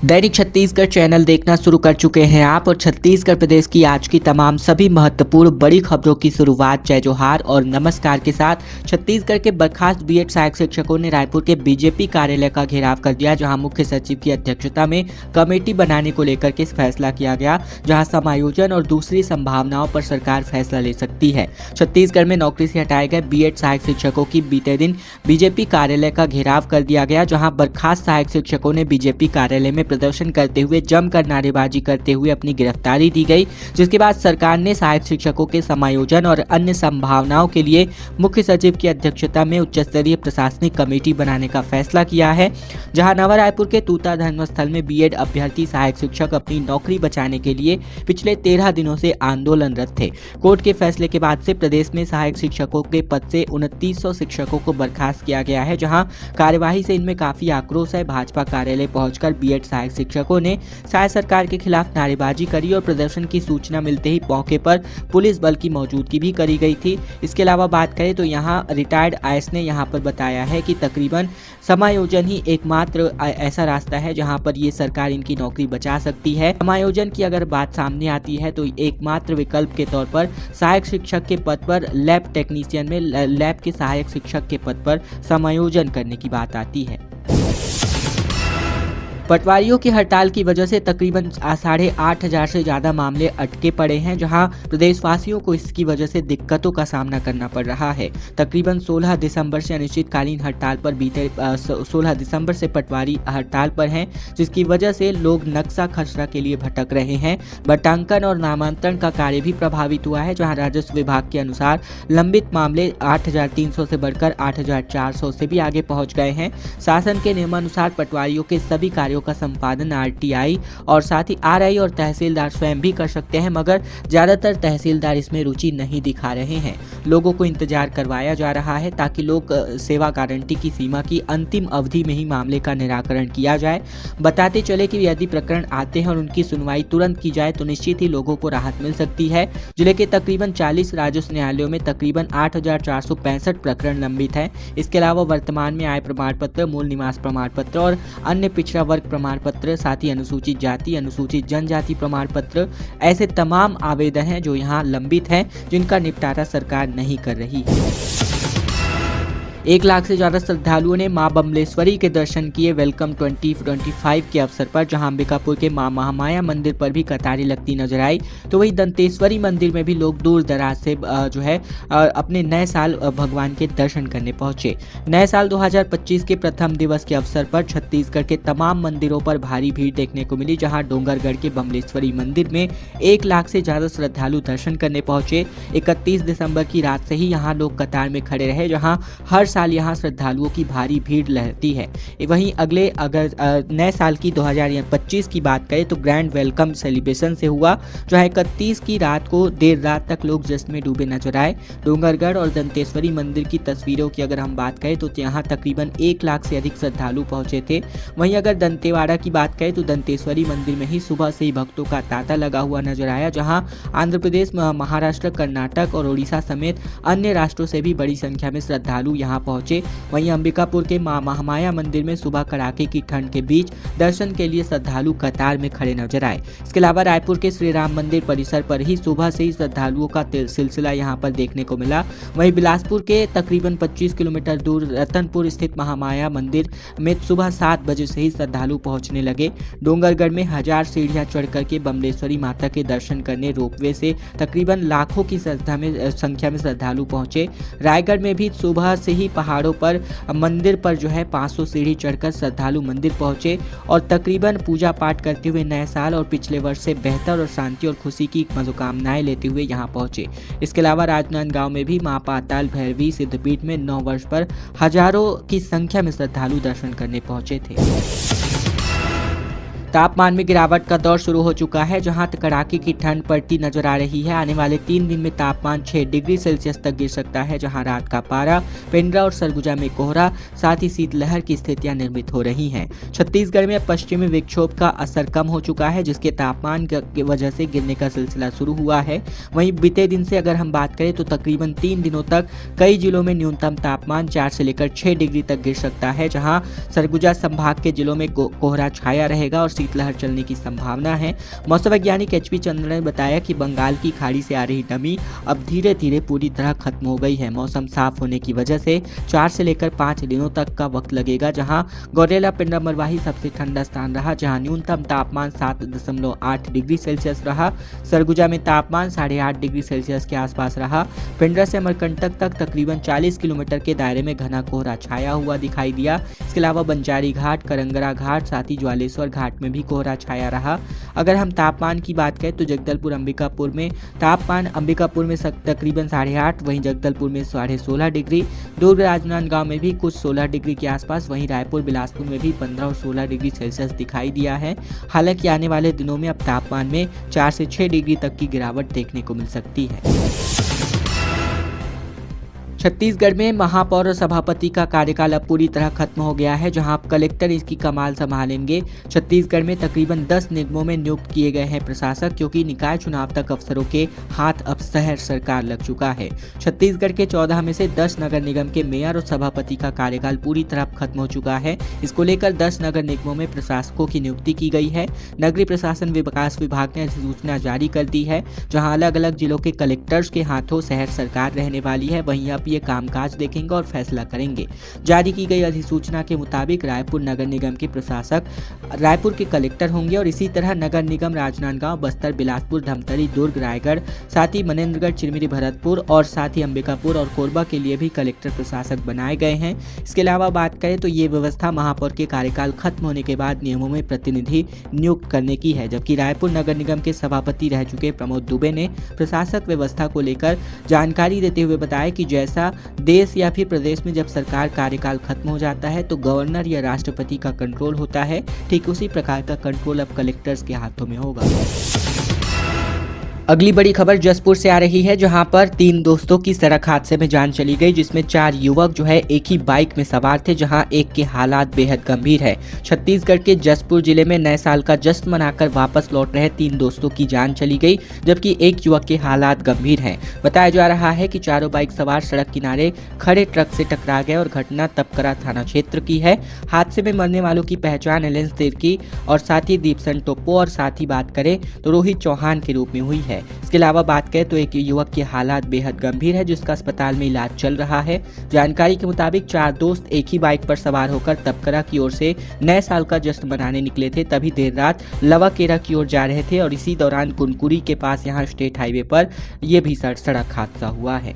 दैनिक Chhattisgarh channel देखना शुरू कर चुके हैं आप और छत्तीसगढ़ प्रदेश की आज की तमाम सभी महत्वपूर्ण बड़ी खबरों की शुरुआत जय जोहार और नमस्कार के साथ। छत्तीसगढ़ के बर्खास्त बीएड सहायक शिक्षकों ने रायपुर के बीजेपी कार्यालय का घेराव कर दिया, जहां मुख्य सचिव की अध्यक्षता में कमेटी बनाने को लेकर के फैसला किया गया, जहां समायोजन और दूसरी संभावनाओं पर सरकार फैसला ले सकती है। छत्तीसगढ़ में नौकरी से हटाए गए बीएड सहायक शिक्षकों की बीते दिन बीजेपी कार्यालय का घेराव कर दिया गया, जहां बर्खास्त सहायक शिक्षकों ने बीजेपी कार्यालय में प्रदर्शन करते हुए जमकर नारेबाजी करते हुए अपनी गिरफ्तारी दी गई, जिसके बाद सरकार ने सहायक शिक्षकों के समायोजन और अन्य संभावनाओं के लिए मुख्य सचिव की अध्यक्षता में उच्च स्तरीय प्रशासनिक कमेटी बनाने का फैसला किया है। जहां नवा रायपुर के तूता धर्मस्थल में बीएड अभ्यर्थी सहायक शिक्षक अपनी नौकरी बचाने के लिए पिछले 13 दिनों से आंदोलनरत थे। कोर्ट के फैसले के बाद से प्रदेश में सहायक शिक्षकों के पद से 2900 शिक्षकों को बर्खास्त किया गया है, जहां कार्यवाही से इनमें काफी आक्रोश है। भाजपा कार्यालय पहुंचकर बीएड सहायक शिक्षकों ने शायद सरकार के खिलाफ नारेबाजी करी और प्रदर्शन की सूचना मिलते ही मौके पर पुलिस बल की मौजूदगी भी करी गई थी। इसके अलावा बात करें तो यहां रिटायर्ड आईएएस ने यहां पर बताया है कि तकरीबन समायोजन ही एकमात्र ऐसा रास्ता है जहां पर ये सरकार इनकी नौकरी बचा सकती है। समायोजन की अगर बात सामने आती है तो एकमात्र विकल्प के तौर पर सहायक शिक्षक के पद पर लैब टेक्नीशियन में लैब के सहायक शिक्षक के पद पर समायोजन करने की बात आती है। पटवारियों की हड़ताल की वजह से तकरीबन 8,500 से ज़्यादा मामले अटके पड़े हैं, जहां प्रदेशवासियों को इसकी वजह से दिक्कतों का सामना करना पड़ रहा है। तकरीबन 16 दिसंबर से अनिश्चितकालीन हड़ताल पर बीते 16 दिसंबर से पटवारी हड़ताल पर हैं, जिसकी वजह से लोग नक्शा खसरा के लिए भटक रहे हैं। बटांकन और नामांतरण का कार्य भी प्रभावित हुआ है, जहाँ राजस्व विभाग के अनुसार लंबित मामले 8,300 से बढ़कर 8,400 से भी आगे पहुँच गए हैं। शासन के नियमानुसार पटवारियों के सभी कार्यों का संपादन आरटीआई और साथ ही आरआई और तहसीलदार स्वयं भी कर सकते हैं, मगर ज्यादातर तहसीलदार इसमें रुचि नहीं दिखा रहे हैं। लोगों को इंतजार करवाया जा रहा है ताकि लोग सेवा गारंटी की सीमा की अंतिम अवधि में ही मामले का निराकरण किया जाए। बताते चले कि यदि प्रकरण आते हैं और उनकी सुनवाई तुरंत की जाए तो निश्चित ही लोगों को राहत मिल सकती है। जिले के तकरीबन 40 राजस्व न्यायालयों में तकरीबन 8,465 प्रकरण लंबित हैं। इसके अलावा वर्तमान में आय प्रमाण पत्र, मूल निवास प्रमाण पत्र और अन्य पिछड़ा वर्ग प्रमाण पत्र, साथ ही अनुसूचित जाति, अनुसूचित जनजाति प्रमाण पत्र, ऐसे तमाम आवेदन हैं जो यहाँ लंबित हैं, जिनका निपटारा सरकार नहीं कर रही है। 1 लाख से ज़्यादा श्रद्धालुओं ने मां बमलेश्वरी के दर्शन किए वेलकम 2025 के अवसर पर, जहां अंबिकापुर के मां महामाया मंदिर पर भी कतारें लगती नजर आई, तो वहीं दंतेश्वरी मंदिर में भी लोग दूर दराज से अपने नए साल भगवान के दर्शन करने पहुंचे। नए साल 2025 के प्रथम दिवस के अवसर पर छत्तीसगढ़ के तमाम मंदिरों पर भारी भीड़ देखने को मिली, जहाँ डोंगरगढ़ के बमलेश्वरी मंदिर में 1 लाख से ज़्यादा श्रद्धालु दर्शन करने पहुंचे। 31 दिसंबर की रात से ही यहाँ लोग कतार में खड़े रहे, जहाँ हर साल यहाँ श्रद्धालुओं की भारी भीड़ रहती है। वहीं अगर नए साल की 2025 की बात करें तो ग्रैंड वेलकम सेलिब्रेशन से हुआ, जो है 31 की रात को देर रात तक लोग जश्न में डूबे नजर आए। डोंगरगढ़ और दंतेश्वरी मंदिर की तस्वीरों की अगर हम बात करें तो यहाँ तकरीबन 1 लाख से अधिक श्रद्धालु पहुंचे थे। वहीं अगर दंतेवाड़ा की बात करें तो दंतेश्वरी मंदिर में ही सुबह से ही भक्तों का तांता लगा हुआ नजर आया, जहाँ आंध्र प्रदेश, महाराष्ट्र, कर्नाटक और उड़ीसा समेत अन्य राष्ट्रों से भी बड़ी संख्या में श्रद्धालु यहाँ पहुंचे। वहीं अंबिकापुर के मां महामाया मंदिर में सुबह कड़ाके की ठंड के बीच दर्शन के लिए श्रद्धालु कतार में खड़े नजर आए। इसके अलावा रायपुर के श्री राम मंदिर परिसर पर ही सुबह से ही श्रद्धालुओं का सिलसिला यहां पर देखने को मिला। वहीं बिलासपुर के तकरीबन 25 किलोमीटर दूर रतनपुर स्थित महामाया मंदिर में सुबह 7 बजे से ही श्रद्धालु पहुंचने लगे। डोंगरगढ़ में 1000 सीढ़ियां चढ़ करके बमलेश्वरी माता के दर्शन करने रोपवे से तकरीबन लाखों की संख्या में श्रद्धालु पहुंचे। रायगढ़ में भी सुबह से ही पहाड़ों पर मंदिर पर 500 सीढ़ी चढ़कर श्रद्धालु मंदिर पहुंचे और तकरीबन पूजा पाठ करते हुए नए साल और पिछले वर्ष से बेहतर और शांति और खुशी की मनोकामनाएं लेते हुए यहां पहुंचे। इसके अलावा राजनांदगांव में भी मां पाताल भैरवी सिद्धपीठ में 9 वर्ष पर हजारों की संख्या में श्रद्धालु दर्शन करने पहुंचे थे। तापमान में गिरावट का दौर शुरू हो चुका है, जहां कड़ाके की ठंड पड़ती नजर आ रही है। आने वाले 3 दिन में तापमान 6 डिग्री सेल्सियस तक गिर सकता है, जहां रात का पारा, पेंड्रा और सरगुजा में कोहरा, साथ ही शीतलहर की स्थितियां निर्मित हो रही हैं। छत्तीसगढ़ में पश्चिमी विक्षोभ का असर कम हो चुका है, जिसके तापमान की वजह से गिरने का सिलसिला शुरू हुआ है। वहीं बीते दिन से अगर हम बात करें तो तकरीबन 3 दिनों तक कई जिलों में न्यूनतम तापमान 4 से लेकर 6 डिग्री तक गिर सकता है, जहाँ सरगुजा संभाग के जिलों में कोहरा छाया रहेगा और शीतलहर चलने की संभावना है। मौसम वैज्ञानिक एचपी चंद्र ने बताया कि बंगाल की खाड़ी से आ रही नमी अब धीरे धीरे पूरी तरह खत्म हो गई है। मौसम साफ होने की वजह से 4 से लेकर 5 दिनों तक का वक्त लगेगा, जहां गौरेला पिंडा मरवाही सबसे ठंडा स्थान रहा, जहां न्यूनतम तापमान 7.8 डिग्री सेल्सियस रहा। सरगुजा में तापमान 8.5 डिग्री सेल्सियस के आसपास रहा। पिंडरा से अमरकंटक तक तकरीबन 40 किलोमीटर के दायरे में घना कोहरा छाया हुआ दिखाई दिया। इसके अलावा बंजारी घाट, करंगरा घाट, साथ ही ज्वालेश्वर घाट में भी कोहरा छाया रहा। अगर हम तापमान की बात करें तो जगदलपुर अंबिकापुर में तापमान अंबिकापुर में तकरीबन 8.5, वहीं जगदलपुर में 16.5 डिग्री, दुर्ग राजनांदगांव में भी कुछ 16 डिग्री के आसपास, वहीं रायपुर बिलासपुर में भी 15 और 16 डिग्री सेल्सियस दिखाई दिया है। हालांकि आने वाले दिनों में अब तापमान में 4 से 6 डिग्री तक की गिरावट देखने को मिल सकती है। छत्तीसगढ़ में महापौर और सभापति का कार्यकाल अब पूरी तरह खत्म हो गया है, जहां अब कलेक्टर इसकी कमान संभालेंगे। छत्तीसगढ़ में तकरीबन 10 निगमों में नियुक्त किए गए हैं प्रशासक, क्योंकि निकाय चुनाव तक अफसरों के हाथ अब शहर सरकार लग चुका है। छत्तीसगढ़ के 14 में से 10 नगर निगम के मेयर और सभापति का कार्यकाल पूरी तरह खत्म हो चुका है। इसको लेकर 10 नगर निगमों में प्रशासकों की नियुक्ति की गई है। नगरीय प्रशासन विकास विभाग ने अधिसूचना जारी कर दी है, जहाँ अलग अलग जिलों के कलेक्टर्स के हाथों शहर सरकार रहने वाली है। वहीं अब ये कामकाज देखेंगे और फैसला करेंगे। जारी की गई अधिसूचना के मुताबिक रायपुर नगर निगम के प्रशासक रायपुर के कलेक्टर होंगे और इसी तरह नगर निगम राजनांदगांव, बस्तर, बिलासपुर, धमतरी, दुर्ग, रायगढ़, साथ ही मनेन्द्रगढ़, चिरमिरी, भरतपुर और साथ ही अंबिकापुर और कोरबा के लिए भी कलेक्टर प्रशासक बनाए गए हैं। इसके अलावा बात करें तो ये व्यवस्था महापौर के कार्यकाल खत्म होने के बाद नियमों में प्रतिनिधि नियुक्त करने की है, जबकि रायपुर नगर निगम के सभापति रह चुके प्रमोद दुबे ने प्रशासक व्यवस्था को लेकर जानकारी देते हुए बताया कि जैसा देश या फिर प्रदेश में जब सरकार कार्यकाल खत्म हो जाता है तो गवर्नर या राष्ट्रपति का कंट्रोल होता है, ठीक उसी प्रकार का कंट्रोल अब कलेक्टर्स के हाथों में होगा। अगली बड़ी खबर जसपुर से आ रही है, जहां पर 3 दोस्तों की सड़क हादसे में जान चली गई, जिसमें 4 युवक जो है एक ही बाइक में सवार थे, जहां एक के हालात बेहद गंभीर है। छत्तीसगढ़ के जसपुर जिले में नए साल का जश्न मनाकर वापस लौट रहे 3 दोस्तों की जान चली गई, जबकि एक युवक के हालात गंभीर हैं। बताया जा रहा है कि चारों बाइक सवार सड़क किनारे खड़े ट्रक से टकरा गए और घटना तपकरा थाना क्षेत्र की है। हादसे में मरने वालों की पहचान एलेंस तिर्की और साथ ही दीपसन टोप्पो और साथ ही बात करें तो रोहित चौहान के रूप में हुई है। इसके अलावा बात करें तो एक युवक के हालात बेहद गंभीर है, जिसका अस्पताल में इलाज चल रहा है। जानकारी के मुताबिक 4 दोस्त एक ही बाइक पर सवार होकर तपकरा की ओर से नए साल का जश्न मनाने निकले थे। तभी देर रात लवाकेरा की ओर जा रहे थे और इसी दौरान कुनकुरी के पास यहाँ स्टेट हाईवे पर यह भीषण सड़क हादसा हुआ है।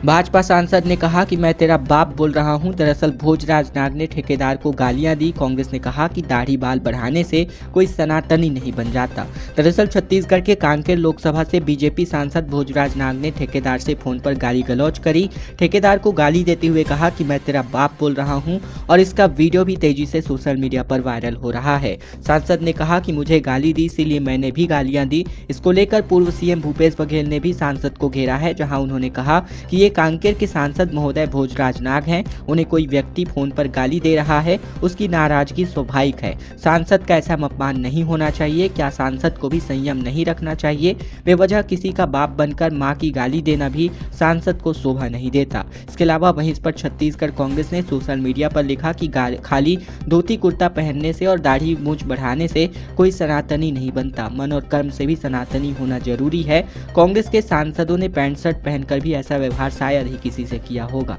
भाजपा सांसद ने कहा कि मैं तेरा बाप बोल रहा हूं। दरअसल भोजराज नाग ने ठेकेदार को गालियां दी। कांग्रेस ने कहा कि दाढ़ी बाल बढ़ाने से कोई सनातनी नहीं बन जाता। दरअसल छत्तीसगढ़ के कांकेर लोकसभा से बीजेपी सांसद भोजराज नाग ने ठेकेदार से फोन पर गाली गलौज करी। ठेकेदार को गाली देते हुए कहा कि मैं तेरा बाप बोल रहा हूं और इसका वीडियो भी तेजी से सोशल मीडिया पर वायरल हो रहा है। सांसद ने कहा कि मुझे गाली दी इसीलिए मैंने भी गालियां दी। इसको लेकर पूर्व सीएम भूपेश बघेल ने भी सांसद को घेरा है, जहां उन्होंने कहा कि ये कांकेर के सांसद महोदय भोजराज नाग हैं। उन्हें कोई व्यक्ति फोन पर गाली दे रहा है, उसकी नाराजगी स्वाभाविक है। सांसद का ऐसा अपमान नहीं होना चाहिए। क्या सांसद को भी संयम नहीं रखना चाहिए? बेवजह किसी का बाप बनकर मां की गाली देना भी सांसद को शोभा नहीं देता। इसके अलावा वहीं इस पर छत्तीसगढ़ कांग्रेस ने सोशल मीडिया पर लिखा कि खाली धोती कुर्ता पहनने से और दाढ़ी मूंछ बढ़ाने से कोई सनातनी नहीं बनता। मन और कर्म से भी सनातनी होना जरूरी है। कांग्रेस के सांसदों ने पैंट शर्ट पहनकर भी ऐसा व्यवहार शायद ही किसी से किया होगा।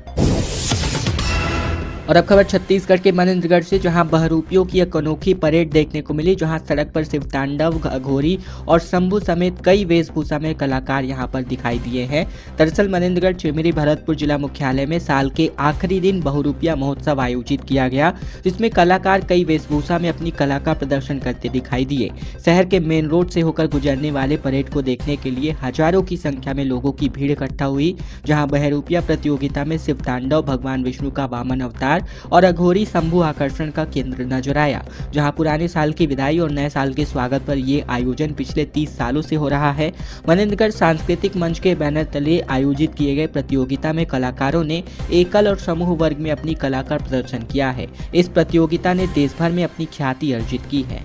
और अब खबर छत्तीसगढ़ के मनेन्द्रगढ़ से, जहां बहरूपियों की एक अनोखी परेड देखने को मिली, जहां सड़क पर शिव तांडव, अघोरी और शंभू समेत कई वेशभूषा में कलाकार यहां पर दिखाई दिए हैं। दरअसल मनेन्द्रगढ़, चिरमिरी, भरतपुर जिला मुख्यालय में साल के आखिरी दिन बहरूपिया महोत्सव आयोजित किया गया, जिसमें कलाकार कई वेशभूषा में अपनी कला का प्रदर्शन करते दिखाई दिए। शहर के मेन रोड से होकर गुजरने वाले परेड को देखने के लिए हजारों की संख्या में लोगों की भीड़ इकट्ठा हुई, जहाँ बहरूपिया प्रतियोगिता में शिव तांडव, भगवान विष्णु का वामन अवतार और अघोरी शंभू आकर्षण का केंद्र नजर आया। जहां पुराने साल की विदाई और नए साल के स्वागत पर यह आयोजन पिछले 30 सालों से हो रहा है। मनेन्द्रगढ़ सांस्कृतिक मंच के बैनर तले आयोजित किए गए प्रतियोगिता में कलाकारों ने एकल और समूह वर्ग में अपनी कला का प्रदर्शन किया है। इस प्रतियोगिता ने देश भर में अपनी ख्याति अर्जित की है।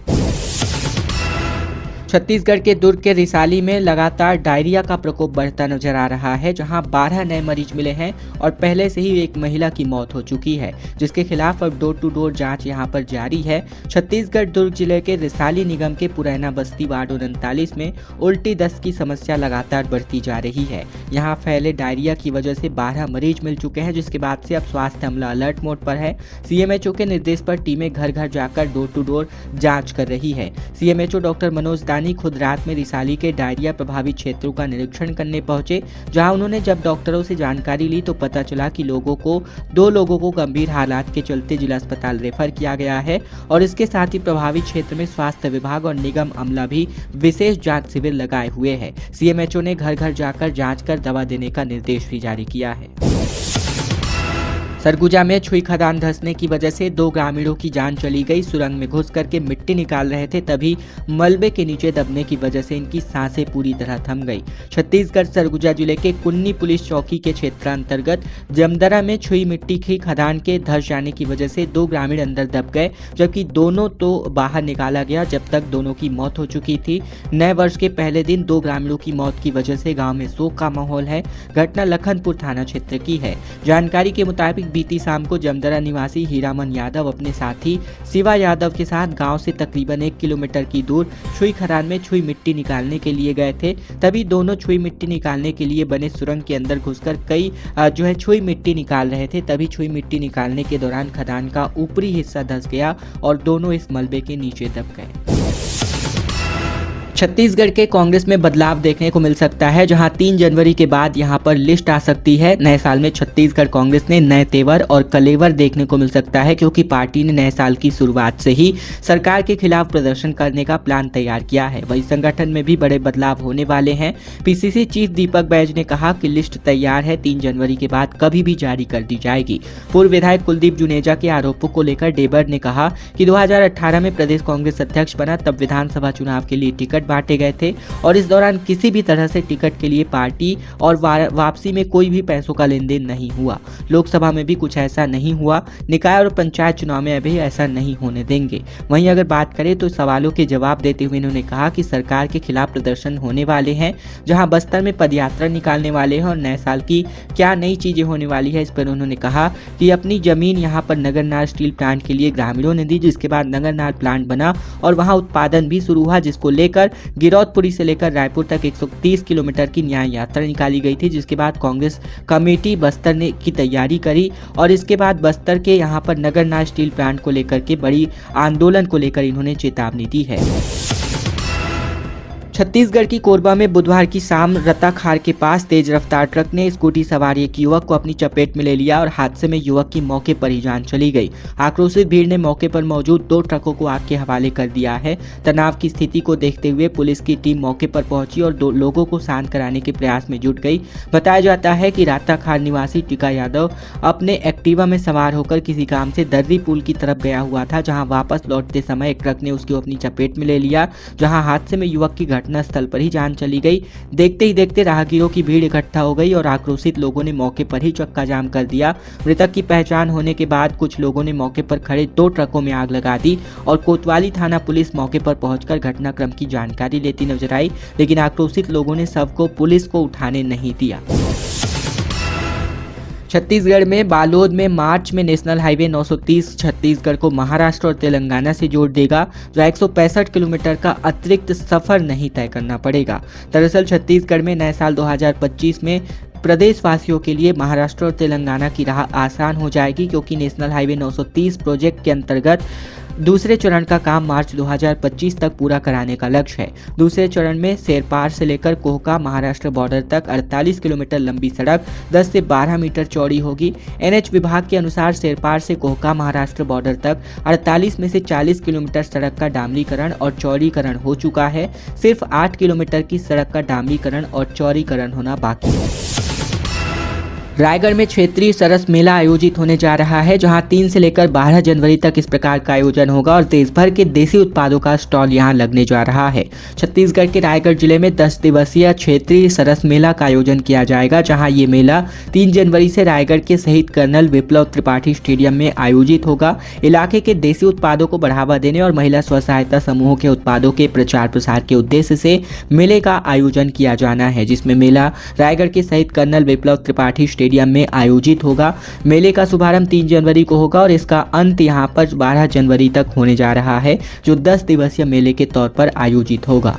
छत्तीसगढ़ के दुर्ग के रिसाली में लगातार डायरिया का प्रकोप बढ़ता नजर आ रहा है, जहां 12 नए मरीज मिले हैं और पहले से ही एक महिला की मौत हो चुकी है, जिसके खिलाफ अब डोर टू डोर जांच यहां पर जारी है। छत्तीसगढ़ दुर्ग जिले के रिसाली निगम के पुरैना बस्ती वार्ड 39 में उल्टी दस्त की समस्या लगातार बढ़ती जा रही है। यहां फैले डायरिया की वजह से 12 मरीज मिल चुके हैं, जिसके बाद से अब स्वास्थ्य अमला अलर्ट मोड पर है। सीएमएचओ के निर्देश पर टीमें घर घर जाकर डोर टू डोर जाँच कर रही है। सीएमएचओ डॉक्टर मनोज खुद रात में रिसाली के डायरिया प्रभावित क्षेत्रों का निरीक्षण करने पहुंचे, जहां उन्होंने जब डॉक्टरों से जानकारी ली तो पता चला कि दो लोगों को गंभीर हालात के चलते जिला अस्पताल रेफर किया गया है और इसके साथ ही प्रभावित क्षेत्र में स्वास्थ्य विभाग और निगम अमला भी विशेष जांच शिविर लगाए हुए है। सीएमएचओ ने घर घर जाकर जांच कर दवा देने का निर्देश भी जारी किया है। सरगुजा में छुई खदान धंसने की वजह से 2 ग्रामीणों की जान चली गई। सुरंग में घुस करके मिट्टी निकाल रहे थे, तभी मलबे के नीचे दबने की वजह से इनकी सांसें पूरी तरह थम गई। छत्तीसगढ़ सरगुजा जिले के कुन्नी पुलिस चौकी के क्षेत्रांतर्गत जमदरा में छुई मिट्टी की खदान के धंस जाने की वजह से 2 ग्रामीण अंदर दब गए, जबकि दोनों तो बाहर निकाला गया जब तक दोनों की मौत हो चुकी थी। नए वर्ष के पहले दिन 2 ग्रामीणों की मौत की वजह से गाँव में शोक का माहौल है। घटना लखनपुर थाना क्षेत्र की है। जानकारी के मुताबिक बीती शाम को जमदरा निवासी हीरामन यादव अपने साथी शिवा यादव के साथ गांव से तकरीबन 1 किलोमीटर की दूर छुई खदान में छुई मिट्टी निकालने के लिए गए थे। तभी दोनों छुई मिट्टी निकालने के लिए बने सुरंग के अंदर घुसकर छुई मिट्टी निकाल रहे थे। तभी छुई मिट्टी निकालने के दौरान खदान का ऊपरी हिस्सा धंस गया और दोनों इस मलबे के नीचे दब गए। छत्तीसगढ़ के कांग्रेस में बदलाव देखने को मिल सकता है, जहां 3 जनवरी के बाद यहां पर लिस्ट आ सकती है। नए साल में छत्तीसगढ़ कांग्रेस ने नए तेवर और कलेवर देखने को मिल सकता है, क्योंकि पार्टी ने नए साल की शुरुआत से ही सरकार के खिलाफ प्रदर्शन करने का प्लान तैयार किया है। वही संगठन में भी बड़े बदलाव होने वाले हैं। पीसीसी चीफ दीपक बैज ने कहा कि लिस्ट तैयार है, 3 जनवरी के बाद कभी भी जारी कर दी जाएगी। पूर्व विधायक कुलदीप जुनेजा के आरोपों को लेकर डेबर ने कहा कि 2018 में प्रदेश कांग्रेस अध्यक्ष बना, तब विधानसभा चुनाव के लिए टिकट बांटे गए थे और इस दौरान किसी भी तरह से टिकट के लिए पार्टी और वापसी में कोई भी पैसों का लेन देन नहीं हुआ। लोकसभा में भी कुछ ऐसा नहीं हुआ। निकाय और पंचायत चुनाव में अभी ऐसा नहीं होने देंगे। वहीं अगर बात करें तो सवालों के जवाब देते हुए इन्होंने कहा कि सरकार के खिलाफ प्रदर्शन होने वाले हैं, जहां बस्तर में पदयात्रा निकालने वाले हैं और नए साल की क्या नई चीजें होने वाली है, इस पर उन्होंने कहा कि अपनी जमीन यहां पर नगरनार स्टील प्लांट के लिए ग्रामीणों ने दी, जिसके बाद नगरनार प्लांट बना और वहां उत्पादन भी शुरू हुआ, जिसको लेकर गिरौदपुरी से लेकर रायपुर तक 130 किलोमीटर की न्याय यात्रा निकाली गई थी, जिसके बाद कांग्रेस कमेटी बस्तर ने की तैयारी करी और इसके बाद बस्तर के यहां पर नगरनार स्टील प्लांट को लेकर के बड़ी आंदोलन को लेकर इन्होंने चेतावनी दी है। छत्तीसगढ़ की कोरबा में बुधवार की शाम रताखार के पास तेज रफ्तार ट्रक ने स्कूटी सवार एक युवक को अपनी चपेट में ले लिया और हादसे में युवक की मौके पर ही जान चली गई। आक्रोशित भीड़ ने मौके पर मौजूद 2 ट्रकों को आग के हवाले कर दिया है। तनाव की स्थिति को देखते हुए पुलिस की टीम मौके पर पहुंची और 2 लोगों को शांत कराने के प्रयास में जुट गई। बताया जाता है कि रताखार निवासी टीका यादव अपने एक्टिवा में सवार होकर किसी काम से दर्री पुल की तरफ गया हुआ था, जहाँ वापस लौटते समय एक ट्रक ने उसको अपनी चपेट में ले लिया, जहाँ हादसे में युवक की घटनास्थल पर ही जान चली गई। देखते ही देखते राहगीरों की भीड़ इकट्ठा हो गई और आक्रोशित लोगों ने मौके पर ही चक्का जाम कर दिया। मृतक की पहचान होने के बाद कुछ लोगों ने मौके पर खड़े 2 ट्रकों में आग लगा दी और कोतवाली थाना पुलिस मौके पर पहुंचकर घटनाक्रम की जानकारी लेती नजर आई, लेकिन आक्रोशित लोगों ने शव को पुलिस को उठाने नहीं दिया। छत्तीसगढ़ में बालोद में मार्च में नेशनल हाईवे 930 छत्तीसगढ़ को महाराष्ट्र और तेलंगाना से जोड़ देगा, जहाँ 165 किलोमीटर का अतिरिक्त सफर नहीं तय करना पड़ेगा। दरअसल छत्तीसगढ़ में नए साल 2025 में प्रदेशवासियों के लिए महाराष्ट्र और तेलंगाना की राह आसान हो जाएगी, क्योंकि नेशनल हाईवे 930 प्रोजेक्ट के अंतर्गत दूसरे चरण का काम मार्च 2025 तक पूरा कराने का लक्ष्य है। दूसरे चरण में सेरपार से लेकर कोहका महाराष्ट्र बॉर्डर तक 48 किलोमीटर लंबी सड़क 10 से 12 मीटर चौड़ी होगी। एनएच विभाग के अनुसार सेरपार से कोहका महाराष्ट्र बॉर्डर तक 48 में से 40 किलोमीटर सड़क का डामरीकरण और चौड़ीकरण हो चुका है। सिर्फ 8 किलोमीटर की सड़क का डामरीकरण और चौड़ीकरण होना बाकी है। रायगढ़ में क्षेत्रीय सरस मेला आयोजित होने जा रहा है, जहां 3 से लेकर 12 जनवरी तक इस प्रकार का आयोजन होगा और देश भर के देसी उत्पादों का स्टॉल यहां लगने जा रहा है। छत्तीसगढ़ के रायगढ़ जिले में 10 दिवसीय क्षेत्रीय सरस मेला का आयोजन किया जाएगा, जहां ये मेला 3 जनवरी से रायगढ़ के शहीद कर्नल विप्लव त्रिपाठी स्टेडियम में आयोजित होगा। इलाके के देसी उत्पादों को बढ़ावा देने और महिला स्व सहायता समूहों के उत्पादों के प्रचार प्रसार के उद्देश्य से मेले का आयोजन किया जाना है, जिसमें मेला रायगढ़ के शहीद कर्नल विप्लव त्रिपाठी स्टेडियम में आयोजित होगा। मेले का शुभारंभ 3 जनवरी को होगा और इसका अंत यहां पर 12 जनवरी तक होने जा रहा है, जो 10 दिवसीय मेले के तौर पर आयोजित होगा।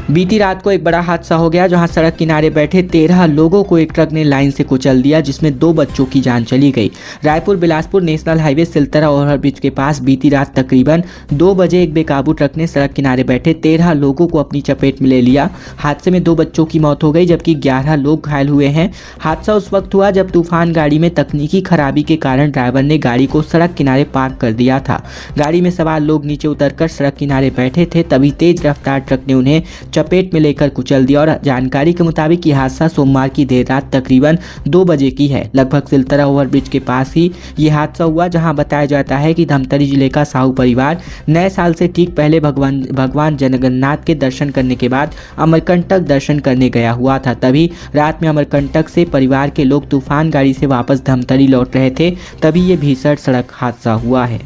बीती रात को एक बड़ा हादसा हो गया, जहां सड़क किनारे बैठे 13 लोगों को एक ट्रक ने लाइन से कुचल दिया, जिसमें 2 बच्चों की जान चली गई। Raipur Bilaspur national highway Siltara overbridge के पास बीती रात तकरीबन 2 बजे एक बेकाबू ट्रक ने सड़क किनारे बैठे 13 लोगों को अपनी चपेट में ले लिया। हादसे में 2 बच्चों की मौत हो गई, जबकि 11 लोग घायल हुए हैं। हादसा उस वक्त हुआ जब तूफान गाड़ी में तकनीकी खराबी के कारण ड्राइवर ने गाड़ी को सड़क किनारे पार्क कर दिया था। गाड़ी में सवार लोग नीचे उतरकर सड़क किनारे बैठे थे, तभी तेज रफ्तार ट्रक ने उन्हें चपेट में लेकर कुचल दिया और जानकारी के मुताबिक यह हादसा सोमवार की देर रात तकरीबन 2 बजे की है। लगभग सिलतरा ओवरब्रिज के पास ही यह हादसा हुआ, जहां बताया जाता है कि धमतरी जिले का साहू परिवार नए साल से ठीक पहले भगवान जगन्नाथ के दर्शन करने के बाद अमरकंटक दर्शन करने गया हुआ था। तभी रात में अमरकंटक से परिवार के लोग तूफान गाड़ी से वापस धमतरी लौट रहे थे, तभी ये भीषण सड़क हादसा हुआ है।